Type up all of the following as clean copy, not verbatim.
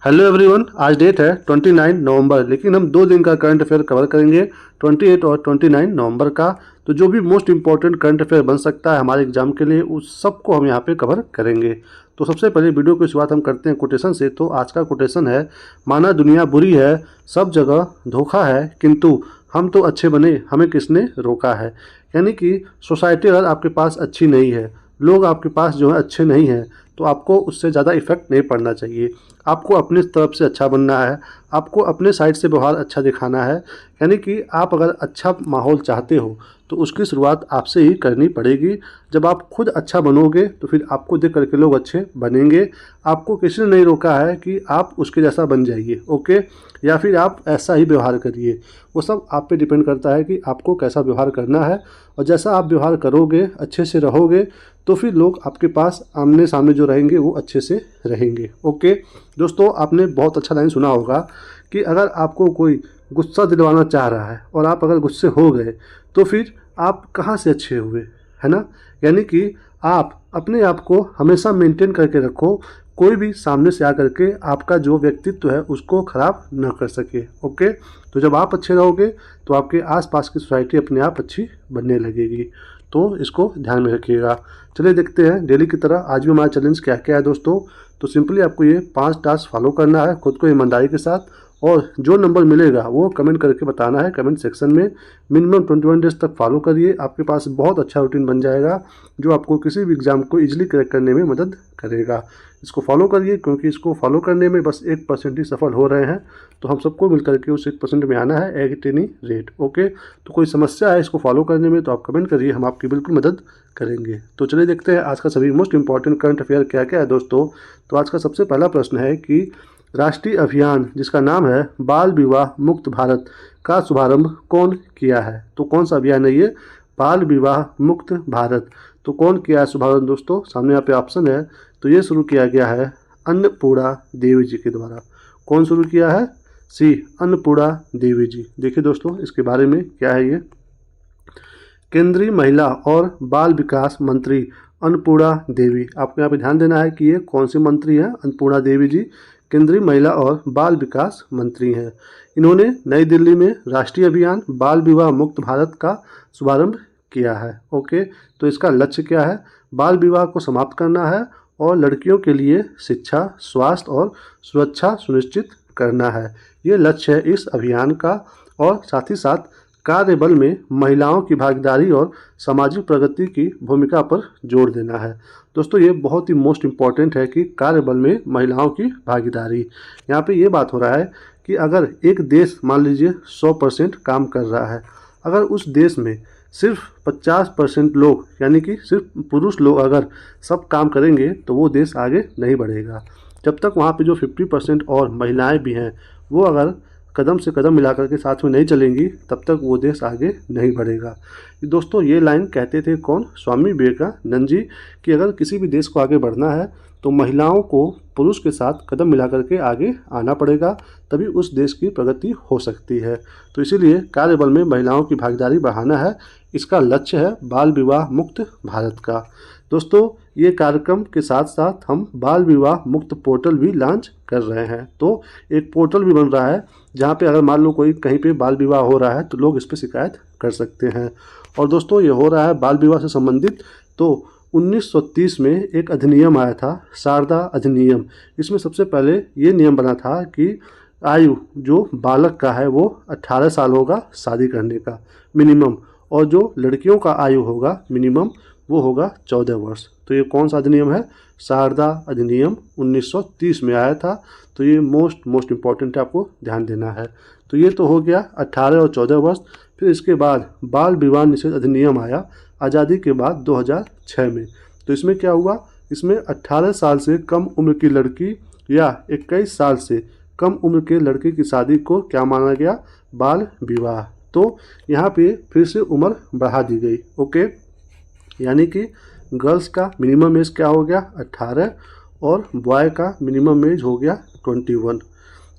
Hello everyone, आज date है 29 नवंबर। लेकिन हम 2 दिन का करंट अफेयर कवर करेंगे, 28 और 29 नवंबर का। तो जो भी मोस्ट इंपॉर्टेंट करंट अफेयर बन सकता है हमारे एग्जाम के लिए, उस सबको हम यहाँ पे कवर करेंगे। तो सबसे पहले वीडियो की शुरुआत हम करते हैं कोटेशन से। तो आज का कोटेशन है, माना दुनिया बुरी है, सब जगह धोखा है, किंतु हम तो अच्छे बने, हमें किसने रोका है। यानी कि सोसाइटी अगर आपके पास अच्छी नहीं है, लोग आपके पास जो है अच्छे नहीं हैं, तो आपको उससे ज़्यादा इफेक्ट नहीं पड़ना चाहिए। आपको अपनी तरफ से अच्छा बनना है, आपको अपने साइड से व्यवहार अच्छा दिखाना है। यानी कि आप अगर अच्छा माहौल चाहते हो तो उसकी शुरुआत आपसे ही करनी पड़ेगी। जब आप खुद अच्छा बनोगे तो फिर आपको देख करके लोग अच्छे बनेंगे। आपको किसी ने नहीं रोका है कि आप उसके जैसा बन जाइए, ओके, या फिर आप ऐसा ही व्यवहार करिए। वो सब आप पे डिपेंड करता है कि आपको कैसा व्यवहार करना है, और जैसा आप व्यवहार करोगे, अच्छे से रहोगे, तो फिर लोग आपके पास आमने सामने जो रहेंगे वो अच्छे से रहेंगे। ओके दोस्तों, आपने बहुत अच्छा लाइन सुना होगा कि अगर आपको कोई गुस्सा दिलवाना चाह रहा है और आप अगर गुस्से हो गए तो फिर आप कहाँ से अच्छे हुए, है ना। यानी कि आप अपने आप को हमेशा मेंटेन करके रखो, कोई भी सामने से आकर के आपका जो व्यक्तित्व है उसको ख़राब ना कर सके। ओके, तो जब आप अच्छे रहोगे तो आपके आसपास की सोसाइटी अपने आप अच्छी बनने लगेगी। तो इसको ध्यान में रखिएगा। चलिए देखते हैं डेली की तरह आज भी हमारा चैलेंज क्या क्या है दोस्तों। तो सिंपली आपको ये 5 टास्क फॉलो करना है खुद को ईमानदारी के साथ, और जो नंबर मिलेगा वो कमेंट करके बताना है कमेंट सेक्शन में। मिनिमम 21 डेज तक फॉलो करिए, आपके पास बहुत अच्छा रूटीन बन जाएगा जो आपको किसी भी एग्जाम को इजीली क्रैक करने में मदद करेगा। इसको फॉलो करिए, क्योंकि इसको फॉलो करने में बस 1% ही सफल हो रहे हैं। तो हम सबको मिलकर के उस 1% में आना है, एट एनी रेट। ओके, तो कोई समस्या है इसको फॉलो करने में तो आप कमेंट करिए, हम आपकी बिल्कुल मदद करेंगे। तो चलिए देखते हैं आज का सभी मोस्ट इंपॉर्टेंट करंट अफेयर क्या क्या है दोस्तों। तो आज का सबसे पहला प्रश्न है कि राष्ट्रीय अभियान जिसका नाम है बाल विवाह मुक्त भारत का शुभारंभ कौन किया है। तो कौन सा अभियान है ये, बाल विवाह मुक्त भारत। तो कौन किया है शुभारंभ दोस्तों, सामने यहाँ पे ऑप्शन है। तो ये शुरू किया गया है अन्नपूर्णा देवी जी के द्वारा। कौन शुरू किया है, सी अन्नपूर्णा देवी जी। देखिए दोस्तों इसके बारे में क्या है ये, केंद्रीय महिला और बाल विकास मंत्री अन्नपूर्णा देवी। आपको यहाँ पे ध्यान देना है कि ये कौन सी मंत्री हैं, अन्नपूर्णा देवी जी केंद्रीय महिला और बाल विकास मंत्री हैं। इन्होंने नई दिल्ली में राष्ट्रीय अभियान बाल विवाह मुक्त भारत का शुभारंभ किया है। ओके, तो इसका लक्ष्य क्या है, बाल विवाह को समाप्त करना है और लड़कियों के लिए शिक्षा, स्वास्थ्य और सुरक्षा सुनिश्चित करना है। ये लक्ष्य है इस अभियान का, और साथ ही साथ कार्यबल में महिलाओं की भागीदारी और सामाजिक प्रगति की भूमिका पर जोर देना है। दोस्तों ये बहुत ही मोस्ट इम्पॉर्टेंट है कि कार्यबल में महिलाओं की भागीदारी। यहाँ पे ये बात हो रहा है कि अगर एक देश मान लीजिए 100% काम कर रहा है, अगर उस देश में सिर्फ 50% लोग यानी कि सिर्फ पुरुष लोग अगर सब काम करेंगे तो वो देश आगे नहीं बढ़ेगा। जब तक वहाँ पे जो 50% और महिलाएं भी हैं वो अगर कदम से कदम मिलाकर के साथ में नहीं चलेंगी, तब तक वो देश आगे नहीं बढ़ेगा। दोस्तों ये लाइन कहते थे कौन, स्वामी विवेकानंद जी, कि अगर किसी भी देश को आगे बढ़ना है तो महिलाओं को पुरुष के साथ कदम मिलाकर के आगे आना पड़ेगा, तभी उस देश की प्रगति हो सकती है। तो इसीलिए कार्यबल में महिलाओं की भागीदारी बढ़ाना है, इसका लक्ष्य है बाल विवाह मुक्त भारत का। दोस्तों ये कार्यक्रम के साथ साथ हम बाल विवाह मुक्त पोर्टल भी लॉन्च कर रहे हैं। तो एक पोर्टल भी बन रहा है जहाँ पे अगर मान लो कोई कहीं पे बाल विवाह हो रहा है तो लोग इस पर शिकायत कर सकते हैं। और दोस्तों ये हो रहा है बाल विवाह से संबंधित, तो 1930 में एक अधिनियम आया था, शारदा अधिनियम। इसमें सबसे पहले ये नियम बना था कि आयु जो बालक का है वो 18 साल होगा शादी करने का मिनिमम, और जो लड़कियों का आयु होगा मिनिमम वो होगा 14 वर्ष। तो ये कौन सा अधिनियम है, शारदा अधिनियम 1930 में आया था। तो ये मोस्ट इम्पॉर्टेंट है, आपको ध्यान देना है। तो ये तो हो गया 18 और 14 वर्ष। फिर इसके बाद बाल विवाह निषेध अधिनियम आया आज़ादी के बाद 2006 में। तो इसमें क्या हुआ, इसमें 18 साल से कम उम्र की लड़की या 21 साल से कम उम्र के लड़के की शादी को क्या माना गया, बाल विवाह। तो यहाँ पे फिर से उम्र बढ़ा दी गई। ओके, यानी कि गर्ल्स का मिनिमम एज क्या हो गया 18 और बॉय का मिनिमम एज हो गया 21।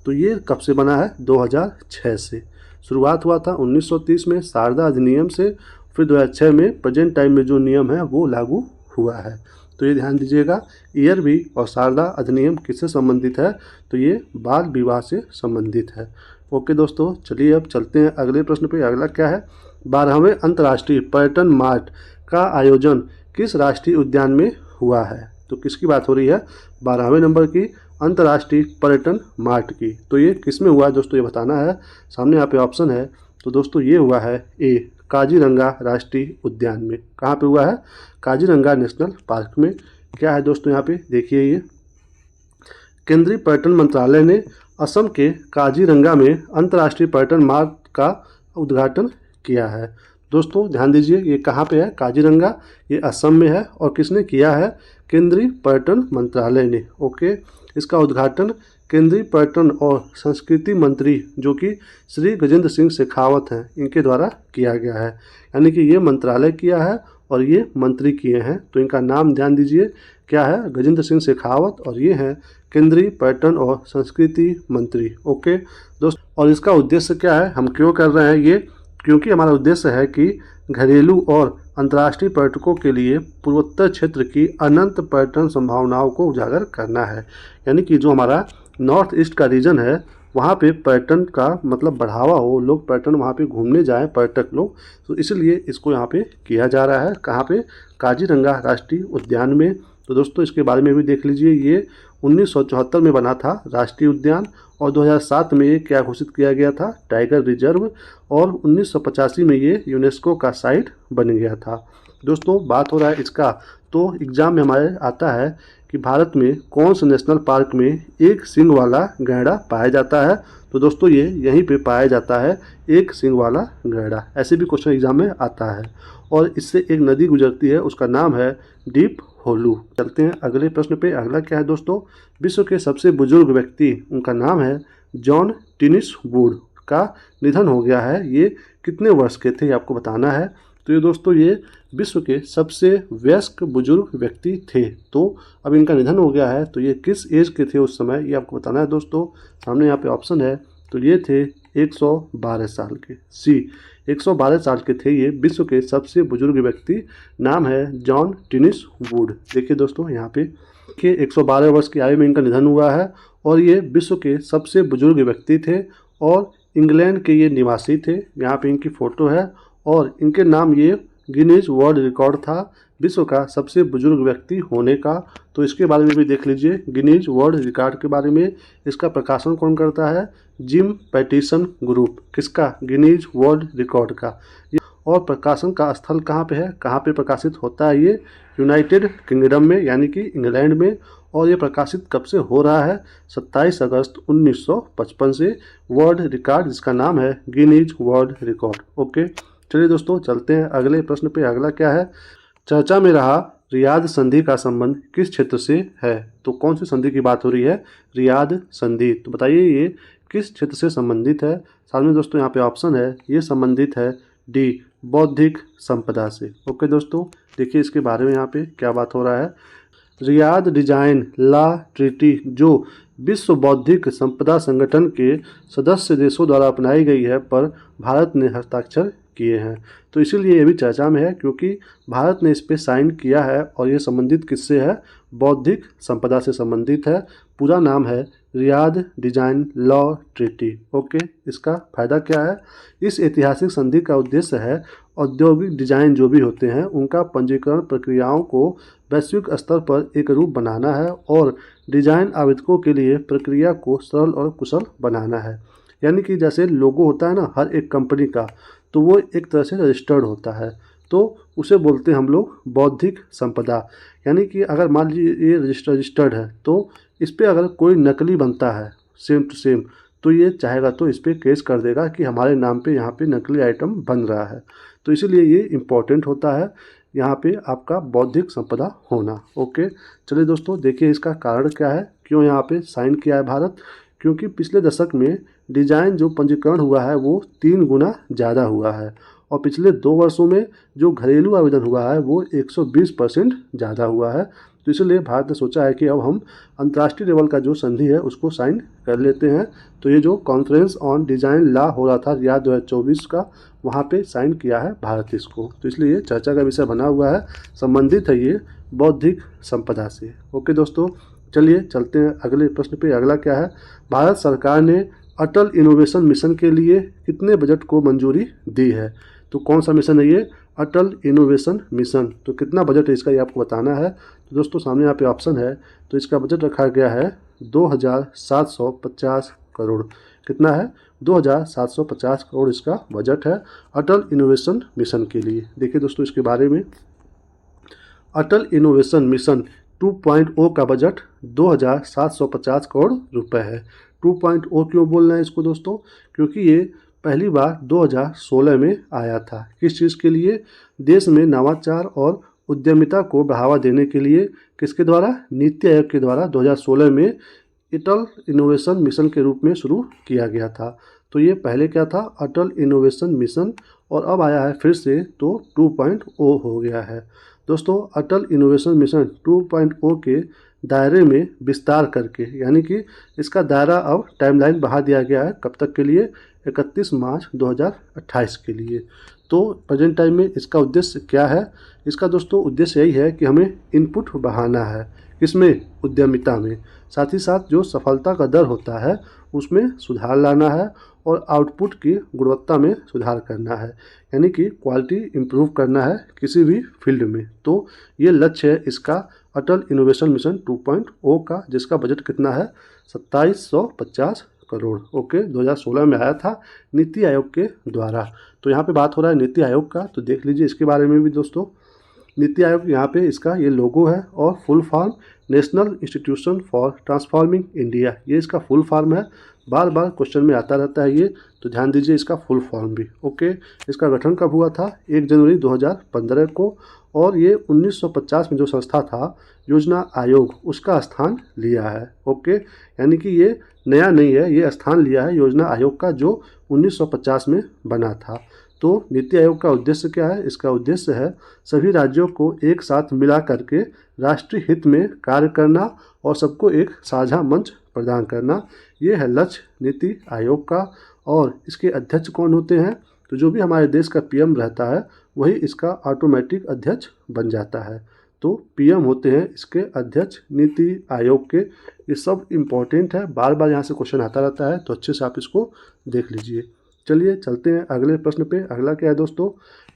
तो ये कब से बना है, 2006 से। शुरुआत हुआ था 1930 में शारदा अधिनियम से, फिर 2006 में प्रेजेंट टाइम में जो नियम है वो लागू हुआ है। तो ये ध्यान दीजिएगा। ईयर भी और शारदा अधिनियम किससे संबंधित है, तो ये बाल विवाह से संबंधित है। ओके दोस्तों, चलिए अब चलते हैं अगले प्रश्न पे। अगला क्या है, 12वें अंतर्राष्ट्रीय पर्यटन मार्ट का आयोजन किस राष्ट्रीय उद्यान में हुआ है। तो किसकी बात हो रही है, 12वें नंबर की अंतर्राष्ट्रीय पर्यटन मार्ट की। तो ये किस में हुआ है दोस्तों, ये बताना है। सामने यहाँ पे ऑप्शन है, तो दोस्तों ये हुआ है ए, काजीरंगा राष्ट्रीय उद्यान में। कहाँ पे हुआ है, काजीरंगा नेशनल पार्क में। क्या है दोस्तों यहाँ पे देखिए, ये केंद्रीय पर्यटन मंत्रालय ने असम के काजीरंगा में अंतर्राष्ट्रीय पर्यटन मार्ग का उद्घाटन किया है। दोस्तों ध्यान दीजिए, ये कहाँ पे है, काजीरंगा, ये असम में है। और किसने किया है, केंद्रीय पर्यटन मंत्रालय ने। ओके, इसका उद्घाटन केंद्रीय पर्यटन और संस्कृति मंत्री जो कि श्री गजेंद्र सिंह शेखावत हैं, इनके द्वारा किया गया है। यानी कि ये मंत्रालय किया है और ये मंत्री किए हैं। तो इनका नाम ध्यान दीजिए, क्या है, गजेंद्र सिंह शेखावत, और ये हैं केंद्रीय पर्यटन और संस्कृति मंत्री। ओके दोस्तों, और इसका उद्देश्य क्या है, हम क्यों कर रहे हैं ये, क्योंकि हमारा उद्देश्य है कि घरेलू और अंतर्राष्ट्रीय पर्यटकों के लिए पूर्वोत्तर क्षेत्र की अनंत पर्यटन संभावनाओं को उजागर करना है। यानी कि जो हमारा नॉर्थ ईस्ट का रीजन है, वहाँ पे पर्यटन का मतलब बढ़ावा हो, लोग पर्यटन वहाँ पे घूमने जाएं, पर्यटक लोग। तो इसलिए इसको यहाँ पे किया जा रहा है। कहाँ पे, काजीरंगा राष्ट्रीय उद्यान में। तो दोस्तों इसके बारे में भी देख लीजिए, ये 1974 में बना था राष्ट्रीय उद्यान, और 2007 में ये क्या घोषित किया गया था, टाइगर रिजर्व, और 1985 में ये यूनेस्को का साइट बन गया था। दोस्तों बात हो रहा है इसका, तो एग्जाम में हमारे आता है कि भारत में कौन से नेशनल पार्क में एक सींग वाला गैंडा पाया जाता है। तो दोस्तों ये यहीं पे पाया जाता है, एक सींग वाला गैंडा। ऐसे भी क्वेश्चन एग्जाम में आता है। और इससे एक नदी गुजरती है, उसका नाम है डीप होलू। चलते हैं अगले प्रश्न पे। अगला क्या है दोस्तों, विश्व के सबसे बुजुर्ग व्यक्ति, उनका नाम है जॉन टिनिस वुड, का निधन हो गया है। ये कितने वर्ष के थे, ये आपको बताना है। तो ये दोस्तों ये विश्व के सबसे वयस्क बुजुर्ग व्यक्ति थे। तो अब इनका निधन हो गया है, तो ये किस एज के थे उस समय, ये आपको बताना है दोस्तों। सामने यहाँ पे ऑप्शन है, तो ये थे 112 साल के। सी, 112 साल के थे ये विश्व के सबसे बुजुर्ग व्यक्ति। नाम है जॉन टिनिस वुड। देखिए दोस्तों यहाँ पे कि 112 वर्ष की आयु में इनका निधन हुआ है, और ये विश्व के सबसे बुजुर्ग व्यक्ति थे, और इंग्लैंड के ये निवासी थे। यहाँ पे इनकी फ़ोटो है, और इनके नाम ये गिनीज वर्ल्ड रिकॉर्ड था विश्व का सबसे बुजुर्ग व्यक्ति होने का। तो इसके बारे में भी देख लीजिए, गिनीज वर्ल्ड रिकॉर्ड के बारे में। इसका प्रकाशन कौन करता है, जिम पैटिसन ग्रुप। किसका, गिनीज वर्ल्ड रिकॉर्ड का। और प्रकाशन का स्थल कहाँ पे है, कहाँ पे प्रकाशित होता है ये, यूनाइटेड किंगडम में, यानी कि इंग्लैंड में। और ये प्रकाशित कब से हो रहा है, 27 अगस्त 1955 से। वर्ल्ड रिकॉर्ड जिसका नाम है गिनीज वर्ल्ड रिकॉर्ड। ओके चलिए दोस्तों चलते हैं अगले प्रश्न पे। अगला क्या है, चर्चा में रहा रियाद संधि का संबंध किस क्षेत्र से है। तो कौन सी संधि की बात हो रही है, रियाद संधि। तो बताइए ये किस क्षेत्र से संबंधित है। सामने दोस्तों यहाँ पे ऑप्शन है, ये संबंधित है डी, बौद्धिक संपदा से। ओके दोस्तों देखिए इसके बारे में यहाँ पे क्या बात हो रहा है। रियाद डिजाइन लॉ ट्रीटी जो विश्व बौद्धिक संपदा संगठन के सदस्य देशों द्वारा अपनाई गई है, पर भारत ने हस्ताक्षर किए हैं। तो इसीलिए ये भी चर्चा में है, क्योंकि भारत ने इस पे साइन किया है, और ये संबंधित किससे है, बौद्धिक संपदा से संबंधित है। पूरा नाम है Riyadh design law treaty. Okay, इसका फ़ायदा क्या है, इस ऐतिहासिक संधि का उद्देश्य है औद्योगिक डिजाइन जो भी होते हैं उनका पंजीकरण प्रक्रियाओं को वैश्विक स्तर पर एक रूप बनाना है, और डिजाइन आवेदकों के लिए प्रक्रिया को सरल और कुशल बनाना है। यानी कि जैसे लोगो होता है ना हर एक कंपनी का, तो वो एक तरह से रजिस्टर्ड होता है, तो उसे बोलते हैं हम लोग बौद्धिक संपदा। यानी कि अगर मान लीजिए ये रजिस्टर्ड है, तो इस पर अगर कोई नकली बनता है सेम टू सेम, तो ये चाहेगा तो इस पर केस कर देगा कि हमारे नाम पे यहाँ पे नकली आइटम बन रहा है। तो इसीलिए ये इम्पोर्टेंट होता है यहाँ पे आपका बौद्धिक संपदा होना। ओके चलिए दोस्तों देखिए इसका कारण क्या है, क्यों यहाँ पे साइन किया है भारत। क्योंकि पिछले दशक में डिजाइन जो पंजीकरण हुआ है वो 3 गुना ज़्यादा हुआ है, और पिछले 2 वर्षों में जो घरेलू आवेदन हुआ है वो 120% ज़्यादा हुआ है। तो इसलिए भारत ने सोचा है कि अब हम अंतर्राष्ट्रीय लेवल का जो संधि है उसको साइन कर लेते हैं। तो ये जो कॉन्फ्रेंस ऑन डिजाइन लॉ हो रहा था रियाद 2024 का, वहाँ पे साइन किया है भारत इसको। तो इसलिए ये चर्चा का विषय बना हुआ है, संबंधित है ये बौद्धिक संपदा से। ओके दोस्तों, चलिए चलते हैं अगले प्रश्न पे। अगला क्या है, भारत सरकार ने अटल इनोवेशन मिशन के लिए कितने बजट को मंजूरी दी है। तो कौन सा मिशन है ये, अटल इनोवेशन मिशन। तो कितना बजट है इसका ये आपको बताना है। तो दोस्तों सामने यहाँ पे ऑप्शन है, तो इसका बजट रखा गया है 2750 करोड़। कितना है, 2750 करोड़ इसका बजट है अटल इनोवेशन मिशन के लिए। देखिए दोस्तों इसके बारे में, अटल इनोवेशन मिशन 2.0 का बजट 2750 करोड़ रुपए है। 2.0 क्यों बोल रहे हैं इसको दोस्तों, क्योंकि ये पहली बार 2016 में आया था। किस चीज़ के लिए, देश में नवाचार और उद्यमिता को बढ़ावा देने के लिए। किसके द्वारा, नीति आयोग के द्वारा 2016 में अटल इनोवेशन मिशन के रूप में शुरू किया गया था। तो ये पहले क्या था, अटल इनोवेशन मिशन, और अब आया है फिर से तो 2.0 हो गया है। दोस्तों अटल इनोवेशन मिशन 2.0 के दायरे में विस्तार करके, यानी कि इसका दायरा अब टाइमलाइन बढ़ा दिया गया है। कब तक के लिए, 31 मार्च 2028 के लिए। तो प्रेजेंट टाइम में इसका उद्देश्य क्या है, इसका दोस्तों उद्देश्य यही है कि हमें इनपुट बढ़ाना है, किसमें, उद्यमिता में। साथ ही साथ जो सफलता का दर होता है उसमें सुधार लाना है और आउटपुट की गुणवत्ता में सुधार करना है, यानी कि क्वालिटी इम्प्रूव करना है किसी भी फील्ड में। तो ये लक्ष्य है इसका अटल इनोवेशन मिशन 2.0 का, जिसका बजट कितना है, 2750 करोड़। ओके, 2016 में आया था नीति आयोग के द्वारा। तो यहाँ पे बात हो रहा है नीति आयोग का, तो देख लीजिए इसके बारे में भी दोस्तों। नीति आयोग यहाँ पे इसका ये लोगो है और full form national institution for transforming India, ये इसका फुल फॉर्म है। बार बार क्वेश्चन में आता रहता है ये, तो ध्यान दीजिए इसका फुल फॉर्म भी। ओके, इसका गठन कब हुआ था, 1 जनवरी 2015 को, और ये 1950 में जो संस्था था योजना आयोग, उसका स्थान लिया है। ओके, यानी कि ये नया नहीं है, ये स्थान लिया है योजना आयोग का जो 1950 में बना था। तो नीति आयोग का उद्देश्य क्या है, इसका उद्देश्य है सभी राज्यों को एक साथ मिला करके राष्ट्रीय हित में कार्य करना और सबको एक साझा मंच प्रदान करना। ये है लक्ष्य नीति आयोग का। और इसके अध्यक्ष कौन होते हैं, तो जो भी हमारे देश का पीएम रहता है वही इसका ऑटोमेटिक अध्यक्ष बन जाता है। तो पीएम होते हैं इसके अध्यक्ष नीति आयोग के। ये सब इम्पोर्टेंट है, बार बार यहाँ से क्वेश्चन आता रहता है, तो अच्छे से आप इसको देख लीजिए। चलिए चलते हैं अगले प्रश्न पे। अगला क्या है दोस्तों,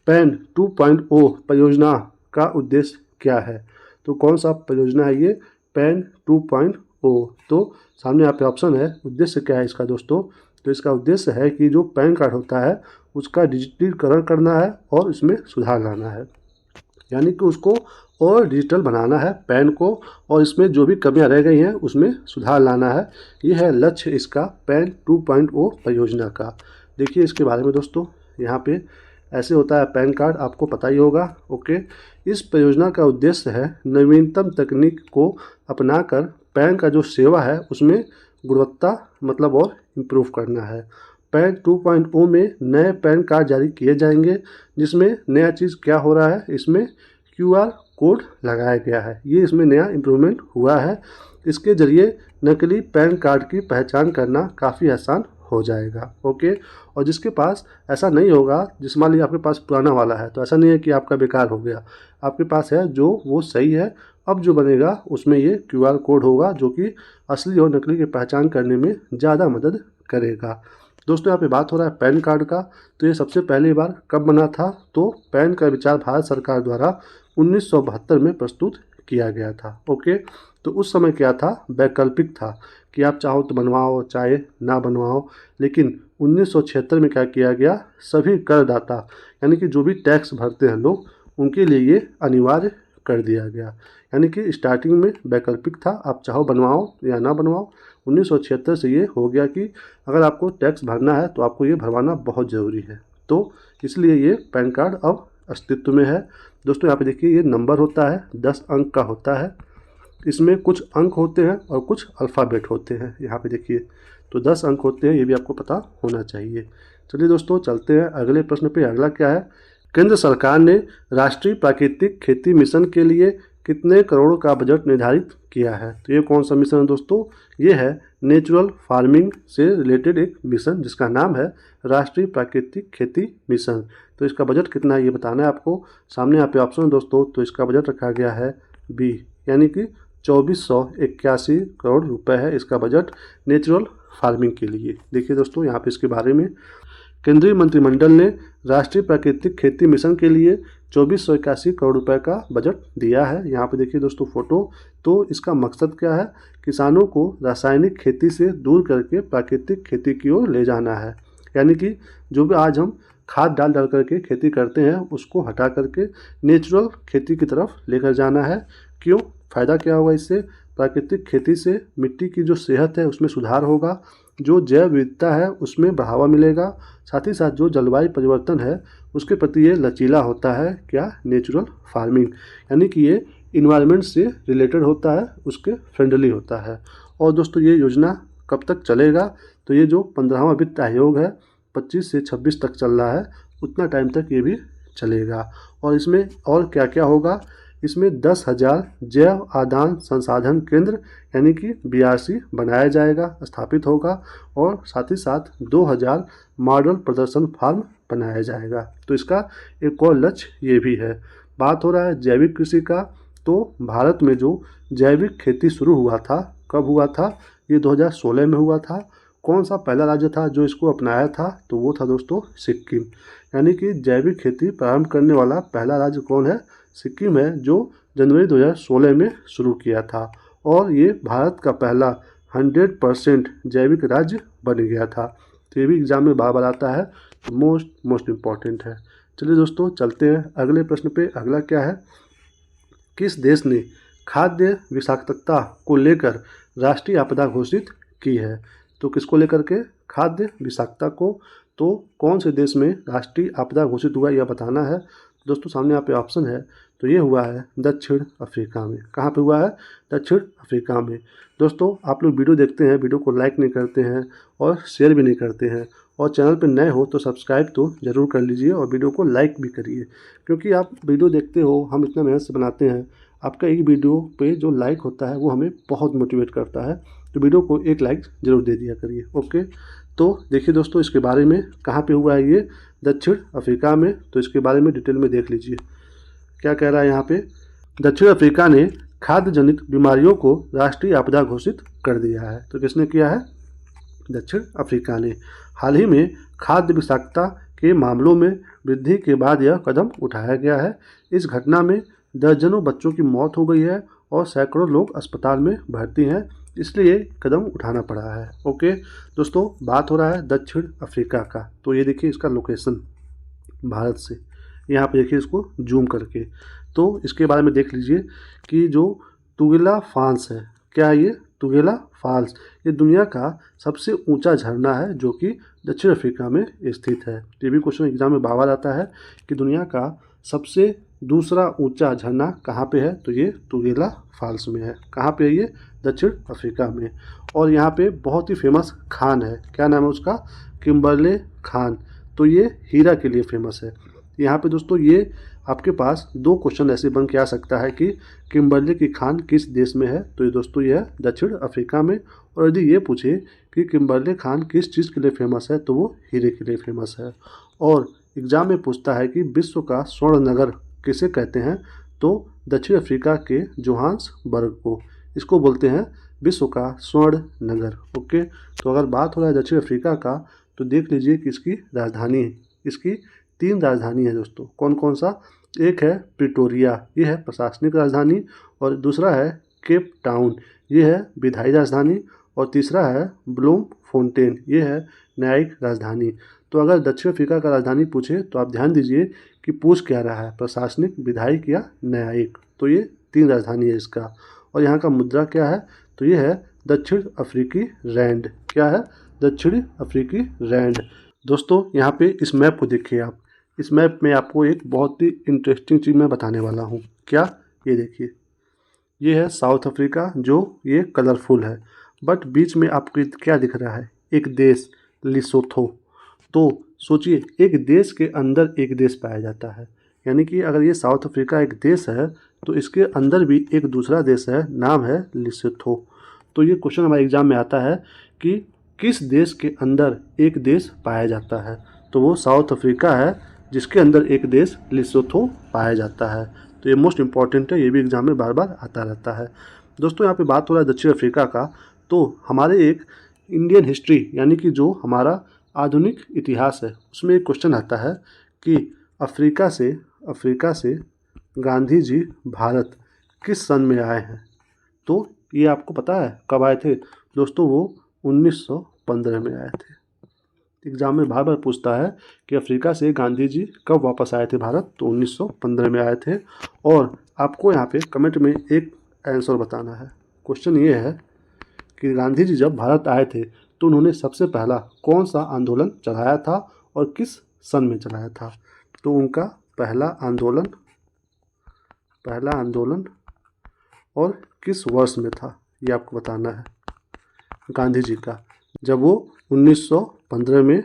पैन 2.0 परियोजना का उद्देश्य क्या है। तो कौन सा परियोजना है ये, पैन 2.0। तो सामने यहाँ पे ऑप्शन है, उद्देश्य क्या है इसका दोस्तों। तो इसका उद्देश्य है कि जो पैन कार्ड होता है उसका डिजिटलीकरण करना है और इसमें सुधार लाना है, यानी कि उसको और डिजिटल बनाना है पैन को, और इसमें जो भी कमियां रह गई हैं उसमें सुधार लाना है। ये है लक्ष्य इसका पैन 2.0 परियोजना का। देखिए इसके बारे में दोस्तों, यहाँ पे ऐसे होता है पैन कार्ड, आपको पता ही होगा। ओके, इस परियोजना का उद्देश्य है नवीनतम तकनीक को अपनाकर पैन का जो सेवा है उसमें गुणवत्ता मतलब और इम्प्रूव करना है। पैन 2.0 में नए पैन कार्ड जारी किए जाएंगे, जिसमें नया चीज़ क्या हो रहा है, इसमें QR कोड लगाया गया है। ये इसमें नया इम्प्रूवमेंट हुआ है। इसके ज़रिए नकली पैन कार्ड की पहचान करना काफ़ी आसान हो जाएगा। ओके, और जिसके पास ऐसा नहीं होगा, जिस मान लीजिए आपके पास पुराना वाला है, तो ऐसा नहीं है कि आपका बेकार हो गया, आपके पास है जो वो सही है। अब जो बनेगा उसमें ये QR कोड होगा जो कि असली और नकली की पहचान करने में ज़्यादा मदद करेगा। दोस्तों यहाँ पे बात हो रहा है पैन कार्ड का। तो ये सबसे पहली बार कब बना था, तो पैन का विचार भारत सरकार द्वारा 1972 में प्रस्तुत किया गया था। ओके, तो उस समय क्या था, वैकल्पिक था कि आप चाहो तो बनवाओ चाहे ना बनवाओ। लेकिन 1976 में क्या किया गया, सभी करदाता यानी कि जो भी टैक्स भरते हैं लोग, उनके लिए ये अनिवार्य कर दिया गया। यानी कि स्टार्टिंग में वैकल्पिक था, आप चाहो बनवाओ या ना बनवाओ। 1976 से ये हो गया कि अगर आपको टैक्स भरना है तो आपको ये भरवाना बहुत ज़रूरी है। तो इसलिए ये पैन कार्ड अब अस्तित्व में है। दोस्तों यहाँ पे देखिए, ये नंबर होता है, 10 अंक का होता है। इसमें कुछ अंक होते हैं और कुछ अल्फ़ाबेट होते हैं। यहाँ पे देखिए, तो 10 अंक होते हैं, ये भी आपको पता होना चाहिए। चलिए दोस्तों चलते हैं अगले प्रश्न पे। अगला क्या है, केंद्र सरकार ने राष्ट्रीय प्राकृतिक खेती मिशन के लिए कितने करोड़ का बजट निर्धारित किया है। तो ये कौन सा मिशन है दोस्तों, ये है नेचुरल फार्मिंग से रिलेटेड एक मिशन जिसका नाम है राष्ट्रीय प्राकृतिक खेती मिशन। तो इसका बजट कितना है ये बताना है आपको। सामने यहाँ पे ऑप्शन है दोस्तों, तो इसका बजट रखा गया है बी, यानी कि 2481 करोड़ रुपए है इसका बजट नेचुरल फार्मिंग के लिए। देखिए दोस्तों यहाँ पे इसके बारे में केंद्रीय मंत्रिमंडल ने राष्ट्रीय प्राकृतिक खेती मिशन के लिए 2481 करोड़ रुपए का बजट दिया है। यहाँ पे देखिए दोस्तों फोटो। तो इसका मकसद क्या है, किसानों को रासायनिक खेती से दूर करके प्राकृतिक खेती की ओर ले जाना है। यानी कि जो भी आज हम खाद डाल करके खेती करते हैं उसको हटा करके नेचुरल खेती की तरफ लेकर जाना है। क्यों, फ़ायदा क्या होगा इससे, प्राकृतिक खेती से मिट्टी की जो सेहत है उसमें सुधार होगा, जो जैव विविधता है उसमें बढ़ावा मिलेगा, साथ ही साथ जो जलवायु परिवर्तन है उसके प्रति ये लचीला होता है। क्या, नेचुरल फार्मिंग, यानी कि ये इन्वायरमेंट से रिलेटेड होता है, उसके फ्रेंडली होता है। और दोस्तों ये योजना कब तक चलेगा, तो ये जो 15वां वित्त आयोग है 25 से 26 तक चल रहा है, उतना टाइम तक ये भी चलेगा। और इसमें और क्या क्या होगा, इसमें 10,000 जैव आदान संसाधन केंद्र यानी कि BRC बनाया जाएगा, स्थापित होगा, और साथ ही साथ 2,000 मॉडल प्रदर्शन फार्म बनाया जाएगा। तो इसका एक और लक्ष्य ये भी है। बात हो रहा है जैविक कृषि का, तो भारत में जो जैविक खेती शुरू हुआ था, कब हुआ था, ये 2016 में हुआ था। कौन सा पहला राज्य था जो इसको अपनाया था, तो वो था दोस्तों सिक्किम। यानी कि जैविक खेती प्रारंभ करने वाला पहला राज्य कौन है, सिक्किम है, जो जनवरी 2016 में शुरू किया था। और ये भारत का पहला 100% जैविक राज्य बन गया था। तो ये भी एग्जाम में बार बार आता है, तो मोस्ट इम्पॉर्टेंट है। चलिए दोस्तों चलते हैं अगले प्रश्न पे। अगला क्या है, किस देश ने खाद्य विषाक्तता को लेकर राष्ट्रीय आपदा घोषित की है। तो किसको लेकर के, खाद्य विषाक्तता को, तो कौन से देश में राष्ट्रीय आपदा घोषित हुआ यह बताना है। दोस्तों सामने यहाँ पे ऑप्शन है, तो ये हुआ है दक्षिण अफ्रीका में। कहाँ पे हुआ है, दक्षिण अफ्रीका में। दोस्तों आप लोग वीडियो देखते हैं, वीडियो को लाइक नहीं करते हैं और शेयर भी नहीं करते हैं, और चैनल पे नए हो तो सब्सक्राइब तो ज़रूर कर लीजिए और वीडियो को लाइक भी करिए, क्योंकि आप वीडियो देखते हो, हम इतना मेहनत से बनाते हैं, आपका एक वीडियो पे जो लाइक होता है वो हमें बहुत मोटिवेट करता है। तो वीडियो को एक लाइक ज़रूर दे दिया करिए। ओके, तो देखिए दोस्तों इसके बारे में कहाँ पे हुआ है, ये दक्षिण अफ्रीका में। तो इसके बारे में डिटेल में देख लीजिए क्या कह रहा है यहाँ पे। दक्षिण अफ्रीका ने खाद्य जनित बीमारियों को राष्ट्रीय आपदा घोषित कर दिया है। तो किसने किया है, दक्षिण अफ्रीका ने। हाल ही में खाद्य विषाक्तता के मामलों में वृद्धि के बाद यह कदम उठाया गया है। इस घटना में दर्जनों बच्चों की मौत हो गई है और सैकड़ों लोग अस्पताल में भर्ती हैं, इसलिए कदम उठाना पड़ा है। ओके दोस्तों, बात हो रहा है दक्षिण अफ्रीका का। तो ये देखिए इसका लोकेशन भारत से, यहाँ पे देखिए इसको जूम करके। तो इसके बारे में देख लीजिए कि जो तुगेला फॉल्स है, क्या है ये, तुगेला फॉल्स, ये दुनिया का सबसे ऊंचा झरना है जो कि दक्षिण अफ्रीका में स्थित है। ये भी क्वेश्चन एग्जाम में बार आता है कि दुनिया का सबसे दूसरा ऊंचा झरना कहाँ पे है, तो ये तुगेला फॉल्स में है। कहाँ पे है ये, दक्षिण अफ्रीका में। और यहाँ पे बहुत ही फेमस खान है, क्या नाम है उसका, किम्बरले खान। तो ये हीरा के लिए फेमस है। यहाँ पे दोस्तों ये आपके पास दो क्वेश्चन ऐसे बन के आ सकता है कि किम्बरले की खान किस देश में है, तो ये दोस्तों ये है दक्षिण अफ्रीका में। और यदि ये पूछे कि किम्बरले खान किस चीज़ के लिए फेमस है, तो वो हीरे के लिए फेमस है। और एग्जाम में पूछता है कि विश्व का स्वर्ण नगर किसे कहते हैं, तो दक्षिण अफ्रीका के जोहान्सबर्ग को, इसको बोलते हैं विश्व का स्वर्ण नगर। ओके, तो अगर बात हो रहा है दक्षिण अफ्रीका का, तो देख लीजिए कि इसकी राजधानी है, इसकी 3 राजधानी है दोस्तों। कौन कौन सा, एक है प्रिटोरिया, ये है प्रशासनिक राजधानी, और दूसरा है केप टाउन, ये है विधायी राजधानी, और तीसरा है ब्लूम फोंटेन, ये है न्यायिक राजधानी। तो अगर दक्षिण अफ्रीका का राजधानी पूछे तो आप ध्यान दीजिए कि पूछ क्या रहा है, प्रशासनिक, विधायिक या न्यायिक। तो ये 3 राजधानी है इसका। और यहाँ का मुद्रा क्या है, तो ये है दक्षिण अफ्रीकी रैंड। क्या है, दक्षिणी अफ्रीकी रैंड। दोस्तों यहाँ पे इस मैप को देखिए आप, इस मैप में आपको एक बहुत ही इंटरेस्टिंग चीज़ मैं बताने वाला हूँ। क्या, ये देखिए, ये है साउथ अफ्रीका, जो ये कलरफुल है, बट बीच में आपको क्या दिख रहा है, एक देश लिसोथो। तो सोचिए एक देश के अंदर एक देश पाया जाता है, यानी कि अगर ये साउथ अफ्रीका एक देश है तो इसके अंदर भी एक दूसरा देश है, नाम है लिसोथो। तो ये क्वेश्चन हमारे एग्जाम में आता है कि किस देश के अंदर एक देश पाया जाता है, तो वो साउथ अफ्रीका है जिसके अंदर एक देश लिसोथो पाया जाता है। तो ये मोस्ट इम्पॉर्टेंट है, ये भी एग्जाम में बार बार आता रहता है। दोस्तों यहाँ पे बात हो रहा है दक्षिण अफ्रीका का, तो हमारे एक इंडियन हिस्ट्री यानी कि जो हमारा आधुनिक इतिहास है उसमें एक क्वेश्चन आता है कि अफ्रीका से गांधी जी भारत किस सन में आए हैं। तो ये आपको पता है कब आए थे दोस्तों? वो 1915 में आए थे। एग्जाम में बार बार पूछता है कि अफ्रीका से गांधी जी कब वापस आए थे भारत, तो 1915 में आए थे। और आपको यहाँ पे कमेंट में एक आंसर बताना है। क्वेश्चन ये है कि गांधी जी जब भारत आए थे तो उन्होंने सबसे पहला कौन सा आंदोलन चलाया था और किस सन में चलाया था। तो उनका पहला आंदोलन और किस वर्ष में था, ये आपको बताना है गांधी जी का, जब वो 1915 में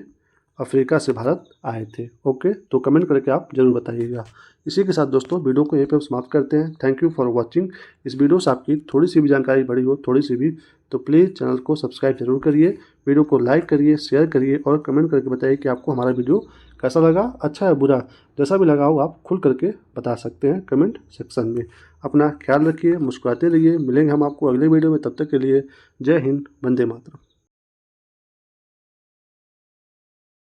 अफ्रीका से भारत आए थे। ओके, तो कमेंट करके आप जरूर बताइएगा। इसी के साथ दोस्तों वीडियो को यहीं पे हम समाप्त करते हैं। Thank you for watching. इस वीडियो से आपकी थोड़ी सी भी जानकारी बढ़ी हो, थोड़ी सी भी, तो प्लीज़ चैनल को सब्सक्राइब जरूर करिए, वीडियो को लाइक करिए, शेयर करिए और कमेंट करके बताइए कि आपको हमारा वीडियो कैसा लगा, अच्छा है बुरा, जैसा भी लगा हो आप खुल करके बता सकते हैं कमेंट सेक्शन में। अपना ख्याल रखिए, मुस्कुराते रहिए। मिलेंगे हम आपको अगले वीडियो में, तब तक के लिए जय हिंद, वंदे मातरम।